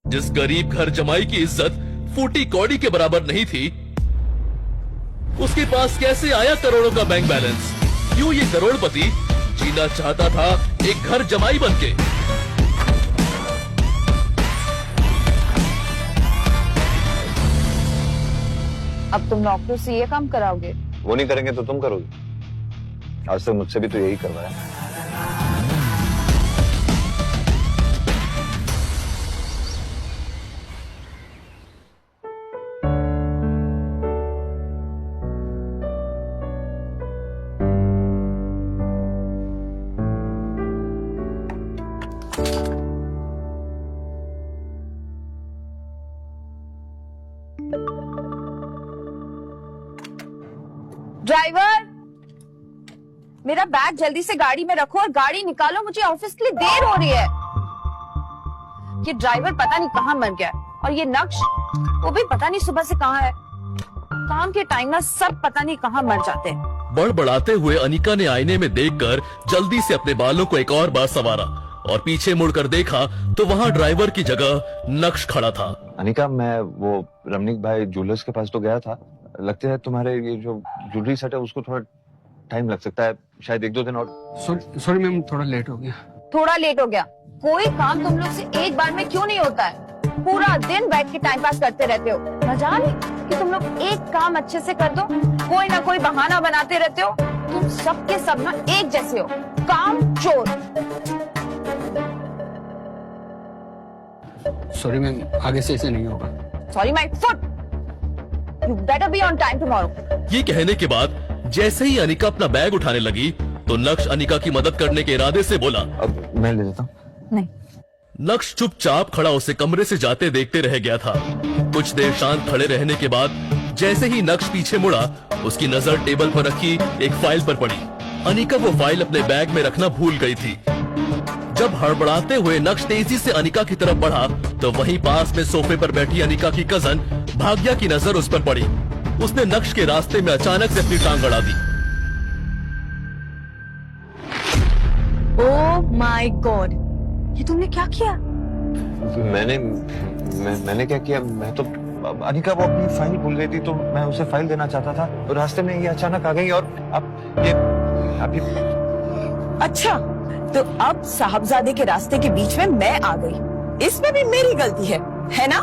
जिस गरीब घर जमाई की इज्जत फूटी कौड़ी के बराबर नहीं थी, उसके पास कैसे आया करोड़ों का बैंक बैलेंस? क्यों ये करोड़पति जीना चाहता था एक घर जमाई बनके? अब तुम नौकरों से ये काम कराओगे? वो नहीं करेंगे तो तुम करोगे। आज तक मुझसे भी तो यही करवाया। ड्राइवर, मेरा बैग जल्दी से गाड़ी में रखो और गाड़ी निकालो, मुझे ऑफिस के लिए देर हो रही है। ये ड्राइवर पता नहीं कहाँ मर गया और ये नक्श वो भी पता नहीं सुबह से कहाँ है। काम के टाइम ना सब पता नहीं कहाँ मर जाते हैं। बड़बड़ाते हुए अनिका ने आईने में देखकर जल्दी से अपने बालों को एक और बार संवारा और पीछे मुड़कर देखा तो वहाँ ड्राइवर की जगह नक्श खड़ा था। अनिका, मैं वो रमनीक भाई ज्वेलर्स के पास तो गया था। लगता है तुम्हारे ये जो ज्वेलरी सेट है उसको थोड़ा टाइम लग सकता है, शायद 1-2 दिन और। सॉरी मैम, थोड़ा लेट हो गया। थोड़ा लेट हो गया? कोई काम तुम लोग से एक बार में क्यों नहीं होता है? पूरा दिन बैठ के टाइम पास करते रहते हो। मजा नहीं कि तुम लोग एक काम अच्छे से कर दो, कोई ना कोई बहाना बनाते रहते हो। तुम सब के सब ना एक जैसे हो, काम चोर। सॉरी मैम, आगे से ऐसे नहीं होगा। Sorry my foot, you better be on time tomorrow. ये कहने के बाद जैसे ही अनिका अपना बैग उठाने लगी तो नक्श अनिका की मदद करने के इरादे से बोला, अब मैं ले लेता हूँ। नहीं। नक्श चुपचाप खड़ा उसे कमरे से जाते देखते रह गया था। कुछ देर शांत खड़े रहने के बाद जैसे ही नक्श पीछे मुड़ा, उसकी नजर टेबल पर रखी एक फाइल पर पड़ी। अनिका वो फाइल अपने बैग में रखना भूल गई थी। जब हड़बड़ाते हुए नक्श तेजी से अनिका की तरफ बढ़ा तो वहीं पास में सोफे पर बैठी अनिका की कजन भाग्या की नजर उस पर पड़ी। उसने नक्श के रास्ते में अचानक से अपनी टांग अड़ा दी। ओह माय गॉड, ये तुमने क्या किया? मैंने क्या किया? मैं तो अनिका वो अपनी फाइल भूल गई थी तो मैं उसे फाइल देना चाहता था और रास्ते में ये अचानक आ गई और अब ये अच्छा, तो अब साहबजादे के रास्ते के बीच में मैं आ गई, इसमें भी मेरी गलती है ना?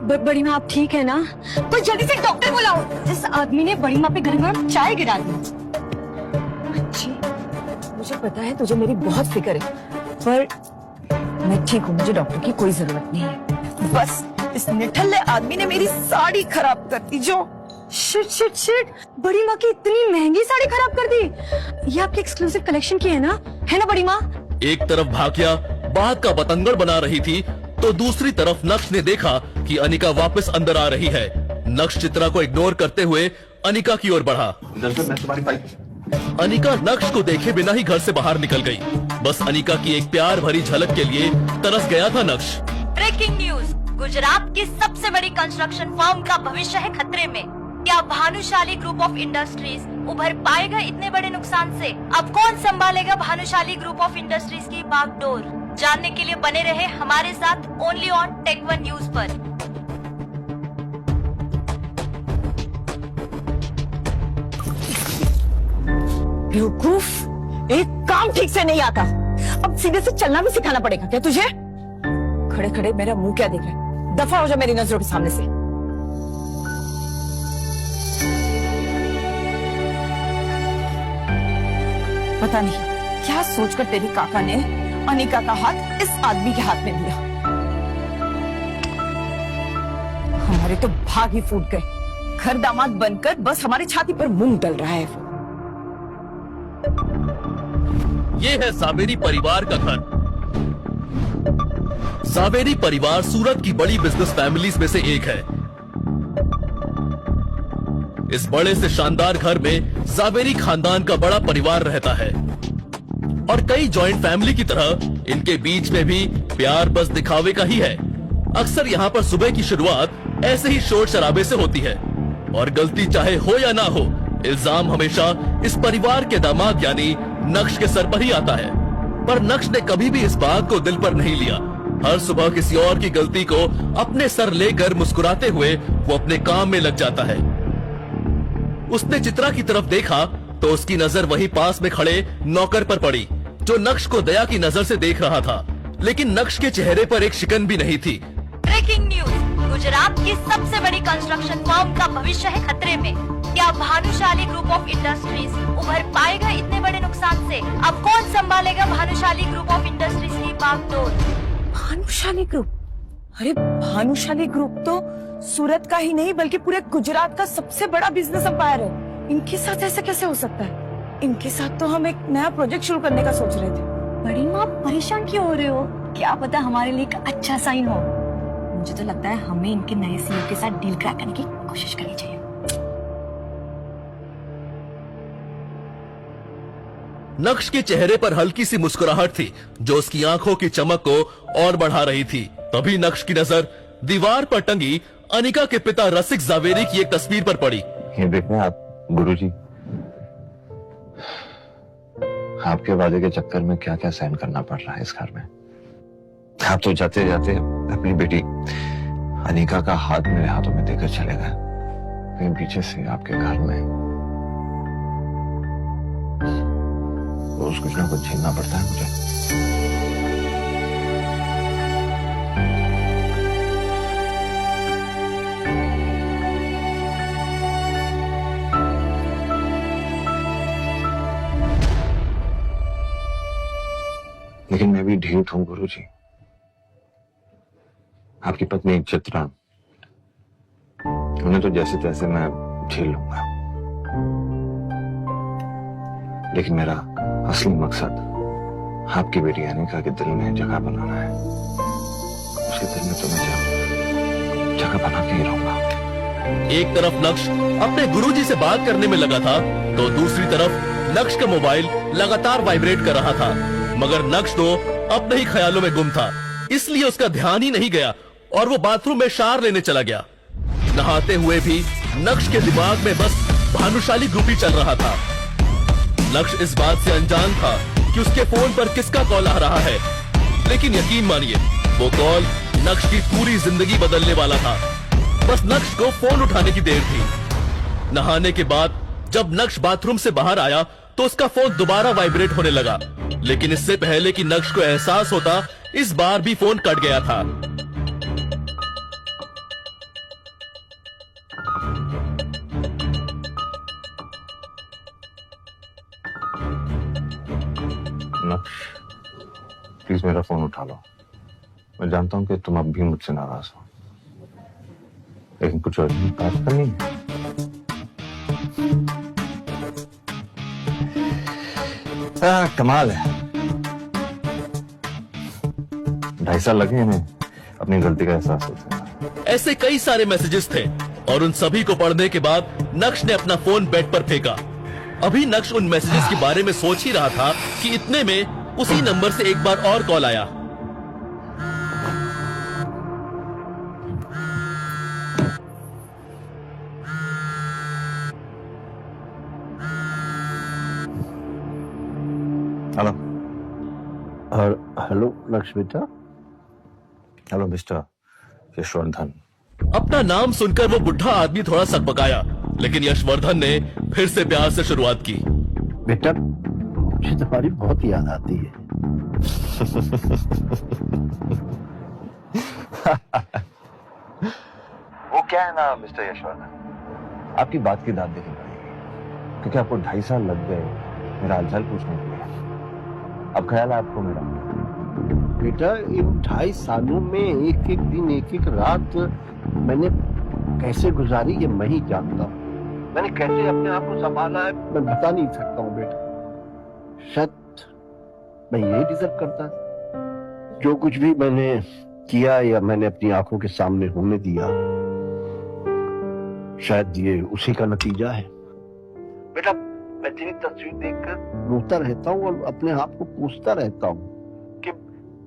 बड़ी माँ आप ठीक है ना? कोई जल्दी से डॉक्टर बुलाओ, इस आदमी ने बड़ी माँ पे गरम चाय गिरा दी। अच्छी, मुझे पता है तुझे मेरी बहुत फिक्र है, पर मैं ठीक हूँ, मुझे डॉक्टर की कोई जरूरत नहीं है। बस इस निठल्ले आदमी ने मेरी साड़ी खराब कर दी जो। शिट शिट शिट, बड़ी माँ की इतनी महंगी साड़ी खराब कर दी। ये आपकी एक्सक्लूसिव कलेक्शन की है ना बड़ी माँ? एक तरफ भाग्या बात का बतंगड़ बना रही थी तो दूसरी तरफ नक्श ने देखा कि अनिका वापस अंदर आ रही है। नक्श चित्रा को इग्नोर करते हुए अनिका की ओर बढ़ा। दरअसल मैं तुम्हारी फाइल। अनिका नक्श को देखे बिना ही घर से बाहर निकल गई। बस अनिका की एक प्यार भरी झलक के लिए तरस गया था नक्श। ब्रेकिंग न्यूज, गुजरात की सबसे बड़ी कंस्ट्रक्शन फर्म का भविष्य है खतरे में। क्या भानुशाली ग्रुप ऑफ इंडस्ट्रीज उभर पाएगा इतने बड़े नुकसान से? अब कौन संभालेगा भानुशाली ग्रुप ऑफ इंडस्ट्रीज की बागडोर? जानने के लिए बने रहे हमारे साथ ओनली ऑन टेक1 न्यूज पर। बेवकूफ, एक काम ठीक से नहीं आता, अब सीधे से चलना भी सिखाना पड़ेगा क्या तुझे? खड़े खड़े मेरा मुंह क्या देख रहा है? दफा हो जा मेरी नजरों के सामने से। पता नहीं क्या सोचकर तेरी काका ने अनिका का हाथ इस आदमी के हाथ में दिया। हमारे तो भाग ही फूट गए। घर दामाद बनकर बस हमारी छाती पर मूंग डल रहा है वो। ये है सावेरी परिवार का घर। सावेरी परिवार सूरत की बड़ी बिजनेस फैमिलीज में से एक है। इस बड़े से शानदार घर में सावेरी खानदान का बड़ा परिवार रहता है और कई जॉइंट फैमिली की तरह इनके बीच में भी प्यार बस दिखावे का ही है। अक्सर यहाँ पर सुबह की शुरुआत ऐसे ही शोर शराबे से होती है और गलती चाहे हो या ना हो, इल्जाम हमेशा इस परिवार के दामाद यानी नक्श के सर पर ही आता है। पर नक्श ने कभी भी इस बात को दिल पर नहीं लिया। हर सुबह किसी और की गलती को अपने सर लेकर मुस्कुराते हुए वो अपने काम में लग जाता है। उसने चित्रा की तरफ देखा तो उसकी नजर वहीं पास में खड़े नौकर पर पड़ी, जो नक्श को दया की नजर से देख रहा था, लेकिन नक्श के चेहरे पर एक शिकन भी नहीं थी। ब्रेकिंग न्यूज, गुजरात की सबसे बड़ी कंस्ट्रक्शन फर्म का भविष्य है खतरे में। क्या भानुशाली ग्रुप ऑफ इंडस्ट्रीज उभर पाएगा इतने बड़े नुकसान से? अब कौन संभालेगा भानुशाली ग्रुप ऑफ इंडस्ट्रीज की बागडोर? भानुशाली ग्रुप? अरे भानुशाली ग्रुप तो सूरत का ही नहीं बल्कि पूरे गुजरात का सबसे बड़ा बिजनेस एम्पायर है। इनके साथ ऐसा कैसे हो सकता है? इनके साथ तो हम एक नया प्रोजेक्ट शुरू करने का सोच रहे थे। बड़ी माँ परेशान क्यों हो रहे हो? क्या पता हमारे लिए एक अच्छा साइन हो। मुझे तो लगता है हमें इनके नए सीईओ के साथ डील क्रैक करने की कोशिश करनी चाहिए। नक्श के चेहरे पर हल्की सी मुस्कुराहट थी, जो उसकी आंखों की चमक को और बढ़ा रही थी। तभी नक्श की नजर दीवार पर टंगी अनिका के पिता रसिक जावेरी की एक तस्वीर पर पड़ी। ये देखें आप गुरुजी, आपके वादे के चक्कर में क्या क्या सहन करना पड़ रहा है इस घर में। आप तो जाते जाते अपनी बेटी अनिका का हाथ मेरे हाथों में देकर चले गए, लेकिन पीछे से आपके घर में रोज कुछ ना कुछ झेलना पड़ता है मुझे। लेकिन मैं भी ढीठ हूं गुरुजी। आपकी पत्नी चित्रा, उन्हें तो जैसे तैसे मैं झेल लूंगा, लेकिन मेरा असली मकसद आपकी बेटी अनिका के दिल में जगह बनाना है। उसके दिल में तो मैं जगह बना के ही रहूंगा। एक तरफ नक्श अपने गुरुजी से बात करने में लगा था, तो दूसरी तरफ नक्श का मोबाइल लगातार वाइब्रेट कर रहा था, मगर नक्श तो अपने ही ख्यालों में गुम था, इसलिए उसका ध्यान ही नहीं गया और वो बाथरूम में शावर लेने चला गया। नहाते हुए भी नक्श के दिमाग में बस भानुशाली ग्रुप ही चल रहा था। नक्श इस बात से अनजान था कि उसके फोन पर किसका कॉल आ रहा है, लेकिन यकीन मानिए वो कॉल नक्श की पूरी जिंदगी बदलने वाला था। बस नक्श को फोन उठाने की देर थी। नहाने के बाद जब नक्श बाथरूम से बाहर आया तो उसका फोन दोबारा वाइब्रेट होने लगा, लेकिन इससे पहले कि नक्श को एहसास होता, इस बार भी फोन कट गया था। नक्श, प्लीज मेरा फोन उठा लो। मैं जानता हूं कि तुम अब भी मुझसे नाराज हो, लेकिन कुछ अर्जेंट बात करनी है। कमाल है, 2.5 साल लगे इन्हें अपनी गलती का एहसास होता है। ऐसे कई सारे मैसेजेस थे और उन सभी को पढ़ने के बाद नक्श ने अपना फोन बेड पर फेंका। अभी नक्श उन मैसेजेस के बारे में सोच ही रहा था कि इतने में उसी नंबर से एक बार और कॉल आया। हेलो। और हेलो नक्श बेटा। Hello mister Yashvardhan. अपना नाम सुनकर वो बुढ़ा आदमी थोड़ा सकपकाया, लेकिन यशवर्धन ने फिर से प्यार से शुरुआत की। बेटा मुझे तुम्हारी बहुत याद आती है। वो क्या है ना मिस्टर यशवर्धन, आपकी बात की दाद देनी पड़ेगी, क्योंकि आपको 2.5 साल लग गए मेरा हालचाल पूछने के लिए। अब ख्याल है आपको मेरा? बेटा इन 2.5 सालों में एक एक दिन एक एक रात मैंने कैसे गुजारी ये मैं ही जानता हूँ। मैंने कैसे अपने आप को संभाला है मैं बता नहीं सकता हूँ बेटा। शायद मैं ये डिजर्व करता था। जो कुछ भी मैंने किया या मैंने अपनी आंखों के सामने होने दिया, शायद ये उसी का नतीजा है। बेटा मैं तेरी तस्वीर देखकर रोता रहता हूँ और अपने आप को कोसता रहता हूँ कि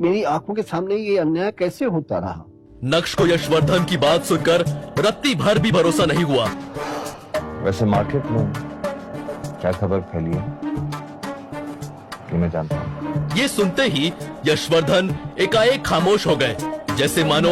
मेरी आंखों के सामने ये अन्याय कैसे होता रहा। नक्श को यशवर्धन की बात सुनकर रत्ती भर भी भरोसा नहीं हुआ। वैसे मार्केट में क्या खबर फैली है कि मैं जानता हूँ। ये सुनते ही यशवर्धन एकाएक खामोश हो गए, जैसे मानो